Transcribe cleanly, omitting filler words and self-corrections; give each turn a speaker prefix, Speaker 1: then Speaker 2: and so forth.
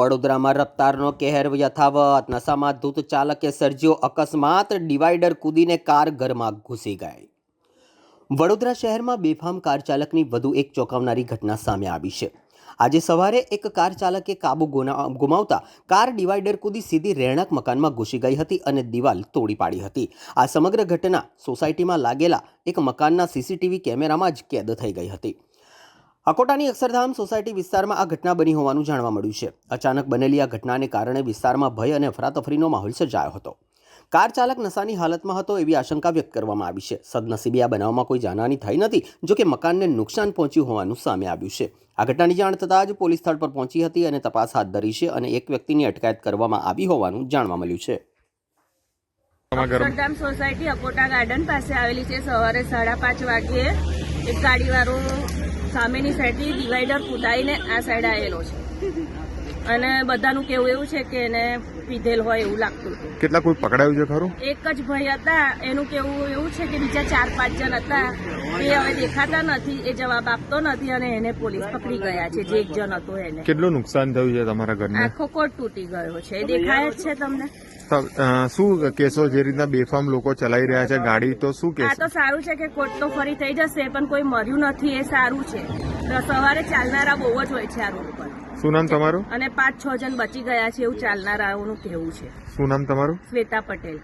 Speaker 1: વડોદરામાં રફતારનો કહેર યથાવત, નશામાં ધૂત ચાલકે સર્જ્યો અકસ્માત, ડિવાઈડર કૂદીને કાર ઘરમાં ઘૂસી ગઈ। વડોદરા શહેરમાં બેફામ કાર ચાલકની વધુ એક ચોંકાવનારી ઘટના સામે આવી છે। આજે સવારે એક કાર ચાલકે કાબુ ગુમાવતા કાર ડિવાઈડર કૂદી સીધી રહેણાંક મકાનમાં ઘૂસી ગઈ હતી અને દિવાલ તોડી પાડી હતી। આ સમગ્ર ઘટના સોસાયટીમાં લાગેલા એક મકાનના સીસીટીવી કેમેરામાં જ કેદ થઈ ગઈ હતી। અકોટાની અક્ષરધામ સોસાયટી વિસ્તારમાં આ ઘટના બની હોવાનું જાણવા મળ્યું છે। અચાનક બનેલી આ ઘટનાને કારણે વિસ્તારમાં ભય અને અફરાતફરીનો માહોલ સર્જાયો હતો। કાર ચાલક નશાની હાલતમાં હતો એવી આશંકા વ્યક્ત કરવામાં આવી છે। સદનસીબે આ બનાવમાં કોઈ જાનહાની થઈ નથી, જો કે મકાનને નુકસાન પહોંચ્યું હોવાનું સામે આવ્યું છે। આ ઘટનાની જાણ થતાં જ પોલીસ સ્થળ પર પહોંચી હતી અને તપાસ હાથ ધરી છે અને એક વ્યક્તિની અટકાયત કરવામાં આવી હોવાનું જાણવા મળ્યું છે।
Speaker 2: અક્ષરધામ સોસાયટી અકોટા ગાર્ડન પાસે આવેલી છે। સવારે 5:30 વાગ્યે એક ગાડીવાળો સામેની સાઈડથી ડિવાઈડર કૂદાઈને આ સાઈડ આવેલો છે અને બધાનું કેવું એવું છે કે એને પીધેલ હોય એવું લાગતું હતું।
Speaker 3: કેટલા કોઈ પકડાયું છે ખરું?
Speaker 2: એક જ ભાઈ હતા, એનું કેવું એવું છે કે બીજા 4-5 જણ હતા, એ હવે દેખાતા નથી, એ જવાબ આપતો નથી અને એને પોલીસ પકડી ગયા છે। જે એક જણ હતો એને
Speaker 3: કેટલું નુકસાન થયું છે તમારા ઘરને?
Speaker 2: આખો કોટ તૂટી ગયો છે, એ દેખાય જ છે તમને।
Speaker 3: શું કેસો જે રીતના બેફામ લોકો ચલાવી રહ્યા છે ગાડી, તો શું
Speaker 2: આ
Speaker 3: કેસો?
Speaker 2: તો સારું છે કે કોટ તો ફરી થઈ જશે, પણ કોઈ મર્યું નથી, એ સારું છે। સવારે ચાલનારા બહુ જ હોય છે આ રોડ પર।
Speaker 3: શું નામ તમારું?
Speaker 2: અને 5-6 જણ બચી ગયા છે એવું ચાલનારાઓનું કહેવું છે।
Speaker 3: શું નામ તમારું?
Speaker 2: શ્વેતા પટેલ।